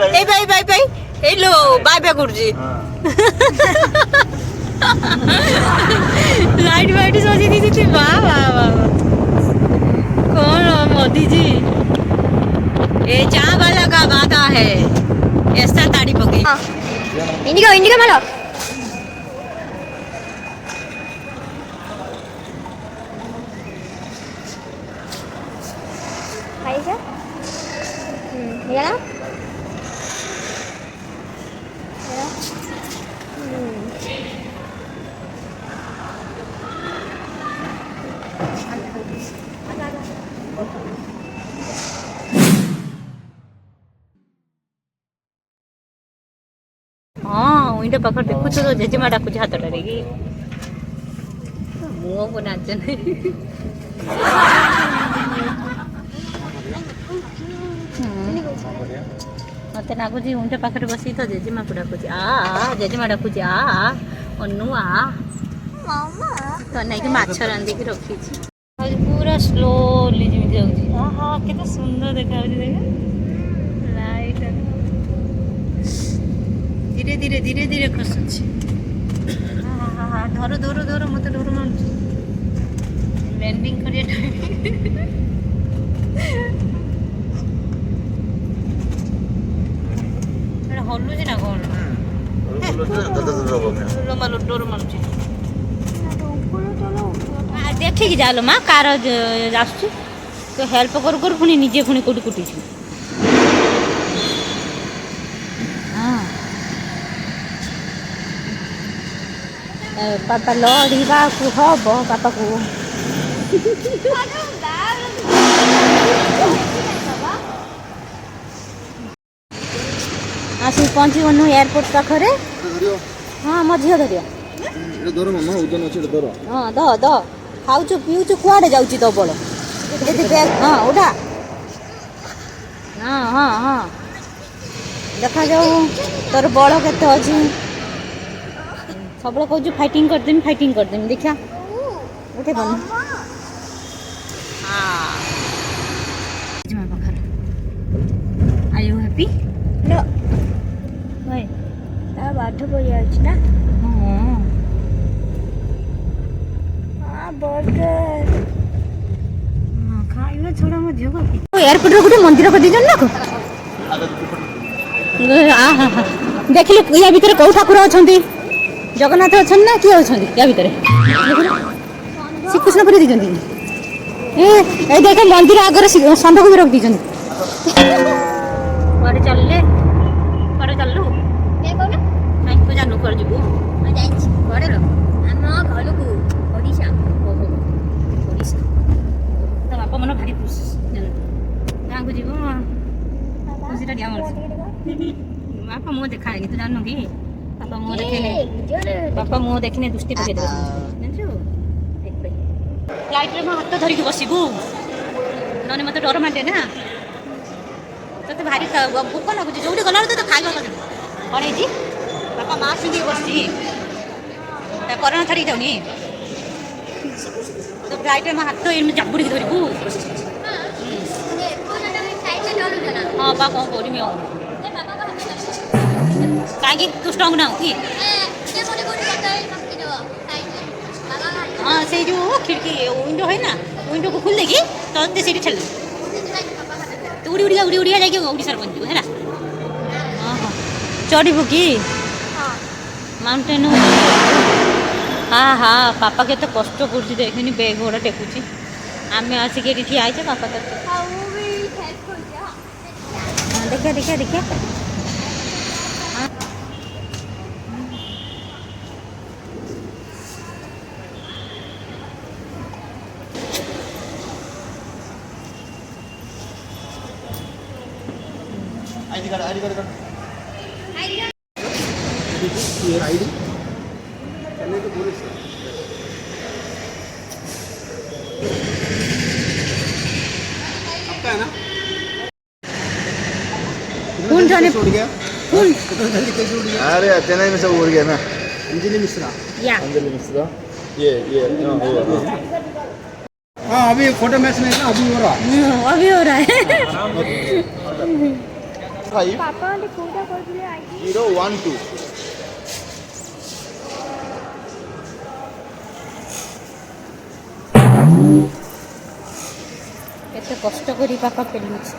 ए bye bye bye hello bye bye गुरुजी light white सजी दी थी वाह वाह वाह कौन मोदी जी ये चाय वाला का वादा है ऐसा ताड़ी पकी इंडिका इंडिका मालो खाइए ये ना हाँ विंडो पाखर देखु तो जेजेमा डाकुछ हाथ डारे कि मुंह को नाचन मत नागुच विंडो पाखर बसी तो जेजेमा को डाकुछ आ जेजेमा डाकुछ आ अन्नू आ तो नहीं कि माछ रांधी की रखी आज पूरा स्लोली जिमी जाउची आहा केते सुंदर देखाउची देख लाइट धीरे धीरे धीरे धीरे खसुची हाँ धरो धरो धरो मत डर मानुची लैंडिंग करिया टाइम एटा हलुची ना कोन डर मानुची देखिकी जालो माँ कार आसुची तो हेल्प कर कर पुणी निजे पुणी कोटी कोटी पापा लड़वा को हम पापा को आसी पहुँची गनु एयरपोर्ट पाखरे हाँ मो झील धरिया हाँ द द खाऊचु पीऊचु कुआड़े जाऊची तो बड़ हाँ उठा हाँ हाँ हाँ देखा जाऊ तोर बड़ केते अच्छी सब कहूँ फाइटिंग करदेमी देखा उठे बन आर यू हैप्पी नो भाई ता पाठ पढ़ी आछि ना हां बर्गर खाइबा छोड़ा मो झियो को एयरपोर्ट रे गुटे मंदिर कर दिजन ना को देखिले या भीतर कोउ ठाकुर अछंती जगन्नाथ अछन ना किए अछन या भीतर श्रीकृष्ण कर दीजन ए देख मंदिर आगर संदक भी रख दीजन कुआडे चलले कुआडे चललु के कोन काई को जानू कर जिबु जाइछि कुआडे रो हम घर को ओडिशा ओडिशा तो बापा मन भारी खुश गाँ को जीवो खुशी टा हमर बापा मुँह देखा तू जानू कि पापा मुँह देखने बापा मुँह देखने दृष्टि पकड़ दे जानछु फ्लाइट रे म हाथ धरिक बसिबु नने मते डर माटे ना तते भारी भूख लागुची जोडी गला तो खाइबा कर कणे जी बापा मां संगे बसची ता कोरोना थरी जाउनी तो फ्लाइट रे म हाथ इन जाबुडी धरिबु हां बा को कोरी में कागी तू स्ट्रांग ना की हाँ से जो खिड़की विंडो है ना विंडो को खोल देगी तो सीढ़ी छल तो उड़ी उड़िया जाके ओडिशा बन है ना हाँ हाँ चढ़ू कि माउंटेन हाँ हाँ पापा के तो कष्ट कर देखनी बैग घोड़ा टेकुची आम आसिक ठिया है पापा तो देखिए देखिए देखिए ID card. ID. चलने तो बोले सर। आपका है ना? कौन जाने उड़ गया? कौन? जल्दी कैसे उड़ गया? अरे चेन्नई में सब उड़ गया ना। अंजलि मिश्रा। या अंजलि मिश्रा ये हाँ अभी फोटो मैच नहीं था अभी हो रहा है। अभी हो रहा है 5 ବାପା ମାନେ କୋଉଟା କହିଥିଲେ ଆଇଡି 0 1 2 କେତେ କଷ୍ଟ କରି ବାପା ପେଲୁଛି।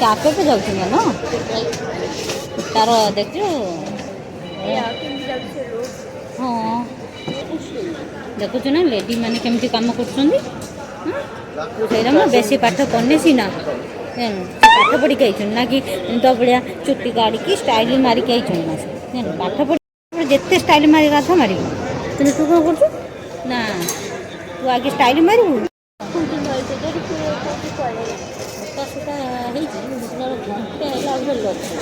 କ୍ୟାଫେ पे ଯାଉଛି ନା ତାର ଦେଖଛୁ କେମିତି ଯାଉଛି ସେ ରୋଡ ହଁ ଦେଖୁଛୁ ନା ଲେଡି ମାନେ କେମିତି କାମ କରୁଛନ୍ତି। ସେଇଟା ମୁଁ ବେଶୀ ପାଠ ପଢ଼ିନି ସିନା ପାଠ ପଢ଼ିକି ଆଇଛନ୍ତି ନା କି ତ ଭଳିଆ ଚୁଟି କାଢ଼ିକି ଷ୍ଟାଇଲ ମାରିକି ଆଇଛନ୍ତି ନା ସେ ପାଠ ପଢ଼ି ଯେତେ ଷ୍ଟାଇଲ ମାରିବା କଥା ମାରିବୁ କିନ୍ତୁ ତୁ କ'ଣ କରୁଛୁ ନା ତୁ ଆଗେ ଷ୍ଟାଇଲ ମାରିବୁ କୁଣ୍ଟି ଧରିছে ଯଦି କୋଉଠି ପଳେଇଲେ ତ ସେଟା ହେଇଛି ଘଣ୍ଟେ ହେଲା ଭଲ ଅଛି।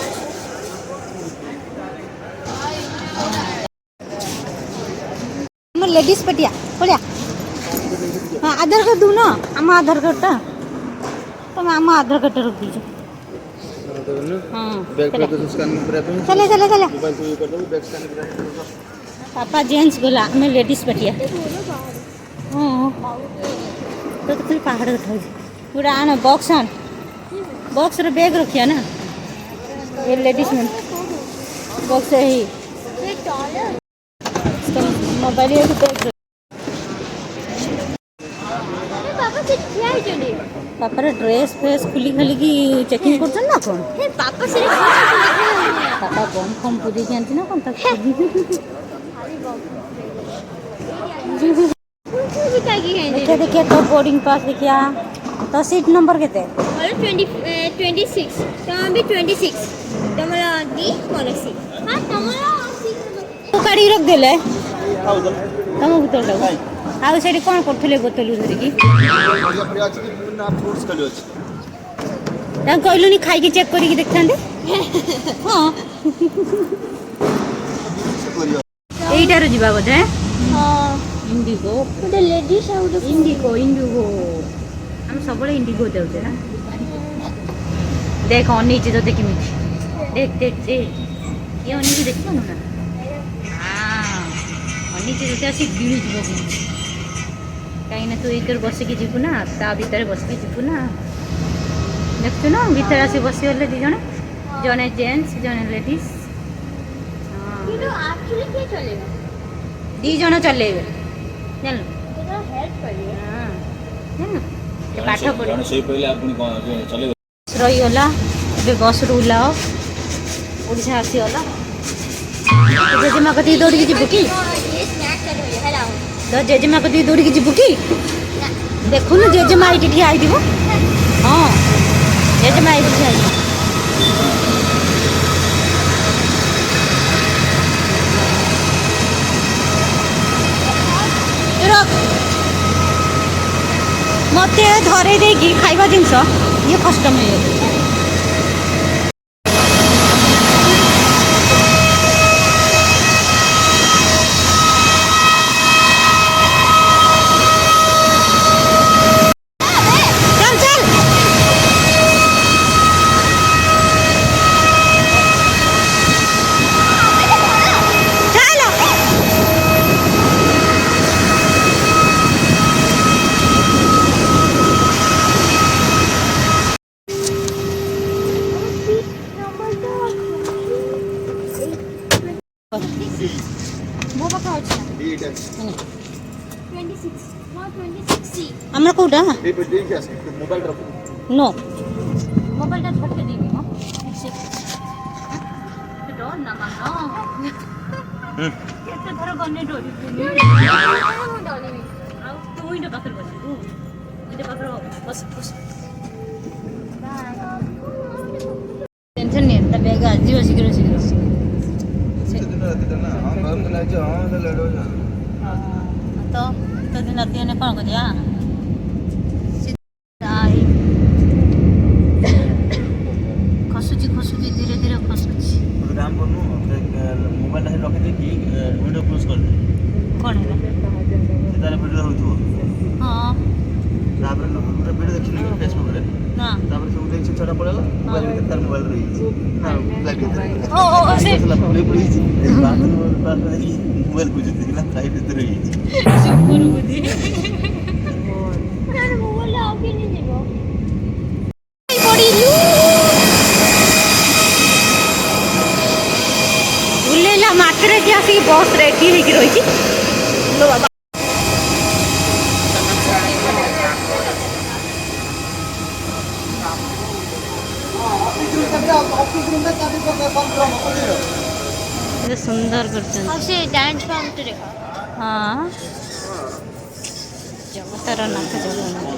लेडीज पटिया पड़िया हाँ आधार कार्ड दून आम आधार कार्डटा तुम आम आधार कार्डटा रख दीजिए हाँ बैक पे तो स्कैन करा पे चले चले चले मोबाइल से कर दो बैक स्कैन करा पापा जेंट्स गला मैं लेडीज पटिया हाँ तो खाली पहाड़ देखा पूरा आना बॉक्स आन बॉक्स रे बैग रखिया ना ये लेडीज में बॉक्स है ही मोबाइल ये बैग ବାପା ସେ ଠିଆ ହେଇଛନ୍ତି पापा ड्रेस फ्रेस खुली खाली की चेकिंग कर ना कौन ବାପା ସେ पापा बम फम पूरी जानती ना कौन तक देखिए देखिए तो बोर्डिंग पास देखिया तो सीट नंबर केते 26 ତମ ବି 26 ତମର ଦି ମୋର 6 ହଁ ତମର 6 तू गाड़ी रख देले तुम बोतल दो आउ सेठी कोन करथले बोतल धरि की बढ़िया बढ़िया अछि कि ना फ्रूट्स कली अछि ता कहलुनी खाई के चेक करी के देखथांदे हां करियो एइटार जिबा बोधे ହଁ इंडिगो ଗୋଟେ ଲେଡିସ୍ ଆଉ ଗୋଟେ इंडिगो इंडिगो हम सबले इंडिगो देउते ना देख अनिची तो देखि मिठी देख देख ये अनिची देखो ना हां अनिची तो आसी गिळी जिवो कहीं ना तू इधर बस के जीवु ना ता भीतर बस के जीवु ना देखु ना भीतर आसी बसी गले दी जने जने जेंट्स जने लेडीज କିନ୍ତୁ ଆକ୍ଚୁअली କିଏ ଚଲେଇବ दी जन चलेबे चल ତୋର ହେଲ୍ପ କରିବେ हां चल के पाठ पढे ଜଣେ ଶୋଇ ପଇଲେ ଆପଣ କ'ଣ ଚଲେଇବ रही गला ए बस रू ओह्लाओ ओडिशा आसी गला जेजेमा कति दौड़ी जीवु कि ଇଏ ସ୍ନାକ୍ସ କରିବେ ହେଲା तो जेजेमा कति दौड़ी जीवु कि देखु न जेजेमा एठी ठिया आइ दिबो हां जेजेमा एठी ठिया आइ मते धरे देगी खाइबा जिनस ये कष्ट मिले चल चल चल ମୋ ପାଖ ଅଛି ନା डीट 26 ମୋ 26 हमरा कोडा ए पे देख क्या मोबाइल रखो नो मोबाइल टा झटके देबी म डर ना मानो केते थर गने डोरी ମୁଁ ଡରିବି आ तू इनटा पाखर बसिबू इनटा पाखर बस बस टेंशन नहीं ता बैग आज जीव शीघ्र शीघ्र दिन रात ना हम घर में लाइज हां ले लेडो तो दिन राति ने कौन करिया खसुची खसुची धीरे धीरे खसुची तो काम करनु मोबाइल टा रखि दे कि विंडो क्लोज कर दे कौन है तारे वीडियो होइतो हाँ तापर लोग पूरा वीडियो देखिने फेसबुक रे ना तापर सब देख छटा ପଳେଇଲା ମୋବାଇଲ ଭିତରେ ତାର ମୋବାଇଲ ରହିଯାଇଛି ନା ଫ୍ଲାଇଟ୍ ଭିତରେ ଓ ସେ ପଳେଇ ପଳେଇଛି ମୋବାଇଲ ବୁଝୁଛି ନା ଫ୍ଲାଇଟ୍ ଭିତରେ ରହିଯାଇଛି ସୁପର ବୁଦ୍ଧି ମୋବାଇଲ ଆଉ କିଏ ଯିବ ପଡ଼ିଲୁ ବୁଲେଇଲା ମାତ୍ରେ ଯେ ଆସିକି ବସ୍ ରେଡି ହେଇକି ରହିଛି ଲୋ ବାବା କେତେ ସୁନ୍ଦର କରିଛନ୍ତି ଆଉ ସେ ଡ୍ୟାନ୍ସ ଫର୍ମଟେ ଦେଖ ହଁ ଜଗତର ନାଥ ଜଗନ୍ନାଥ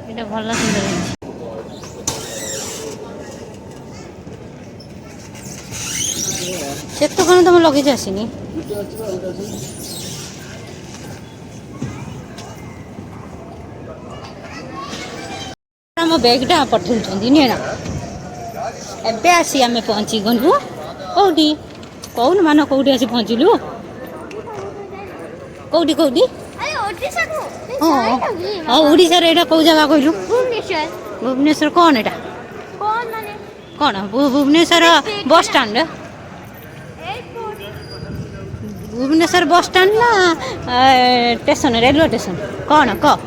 ଏଇଟା ଭଲ ସୁନ୍ଦର ହେଇଛି କେତେ କ'ଣ ତମ ଲଗେଜ ଆସିନି ଆମ ବ୍ୟାଗ୍ଟା ପଠାଉଛନ୍ତି ନୁହେଁ ନା ଏବେ ଆସି ଆମେ ପହଞ୍ଚିଗଲୁ କେଉଁଠି କହୁନୁ ମାନ କେଉଁଠି ଆସି ପହଞ୍ଚିଲୁ କେଉଁଠି କେଉଁଠି ଆରେ ଓଡ଼ିଶାକୁ ହଁ ହଁ ଓଡ଼ିଶାର ଏଇଟା କେଉଁ ଜାଗା କହିଲୁ ଭୁବନେଶ୍ୱର ଭୁବନେଶ୍ୱର କ'ଣ ଏଇଟା କ'ଣ ମାନେ କ'ଣ Bhubaneswar bus stand airport Bhubaneswar bus stand ନା ଷ୍ଟେସନ ରେଲୱେ ଷ୍ଟେସନ କ'ଣ କହ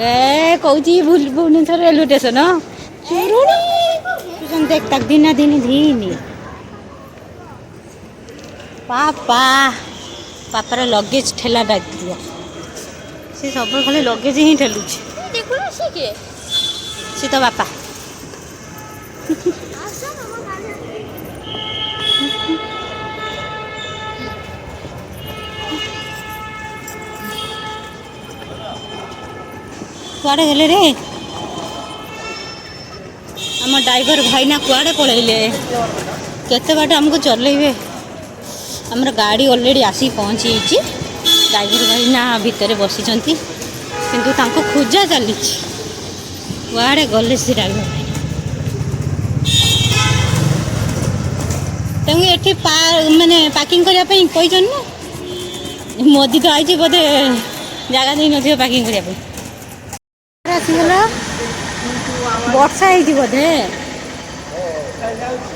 ଏ କହୁଛି ଭୁବନେଶ୍ୱର ରେଲୱେ ଷ୍ଟେସନ ଚୁରୁଣି देख तक दिना दिन धीनी पापा पापार लगेज ठेला डाक दिया से सब खाली लगेज ही ठेलुଛି ଦେଖୁନ ସେ କିଏ ସେ ତ ବାପା ଆସ ଆମ ଗାଡ଼ି କୁଆଡ଼େ ଗଲେ ରେ ଆମ ଡ୍ରାଇଭର ଭାଇନା କୁଆଡ଼େ ପଳେଇଲେ କେତେ ବାଟ ଆମକୁ ଚଲେଇବେ ଆମର ଗାଡ଼ି ଅଲରେଡ଼ି ଆସିକି ପହଞ୍ଚିଯାଇଛି ଡ୍ରାଇଭର ଭାଇନା ଭିତରେ ବସିଛନ୍ତି କିନ୍ତୁ ତାଙ୍କୁ ଖୋଜା ଚାଲିଛି କୁଆଡ଼େ ଗଲେ ସେ ଡ୍ରାଇଭର ଭାଇନା ତାଙ୍କୁ ଏଠି ମାନେ ପାର୍କିଂ କରିବା ପାଇଁ କହିଛନ୍ତି ନା ମୋଦି ତ ଆଇଛି ବୋଧେ ଜାଗା ଦେଇନଥିବ ପାର୍କିଂ କରିବା ପାଇଁ ଆସିଗଲା ବର୍ଷା ହେଇଛି ବୋଧେ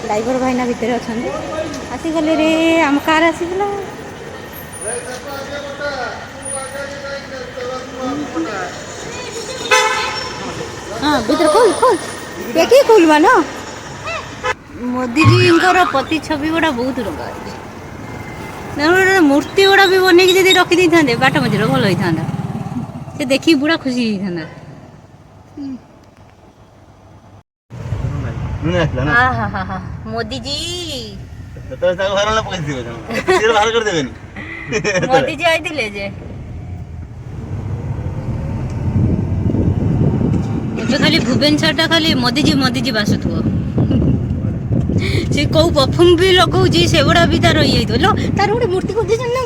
ଡ୍ରାଇଭର ଭାଇନା ଭିତରେ ଅଛନ୍ତି ଆସିଗଲେ ରେ ଆମ କାର ଆସିଗଲା ହଁ ଭିତରେ ଖୋଲ ଖୋଲ ଦେଖିକି ଖୋଲବା ନା ମୋଦିଜୀଙ୍କର ପ୍ରତିଛବି ଗୁଡ଼ା ବହୁତ ଟଙ୍କା ଅଛି ଗୋଟେ ମୂର୍ତ୍ତି ଗୁଡ଼ା ବି ବନେଇକି ଯଦି ରଖିଦେଇଥାନ୍ତେ ବାଟ ମଝିରେ ଭଲ ହେଇଥାନ୍ତା ସେ ଦେଖିକି ବୁଢ଼ା ଖୁସି ହେଇଥାନ୍ତା मोदी जी मोदी जी आइथिले जे ଏବେ ଖାଲି ଭୁବନେଶ୍ୱରଟା ଖାଲି ମୋଦି जी ବାସୁଥିବ ସେ କୋଉ ପରଫ୍ୟୁମ୍ ବି ଲଗାଉଛି ସେଗୁଡ଼ା ବି ତାର ଇଏ ହେଇଥିବ ତାର ଗୋଟେ ମୂର୍ତ୍ତି କରିଦେଇଛନ୍ତି ନା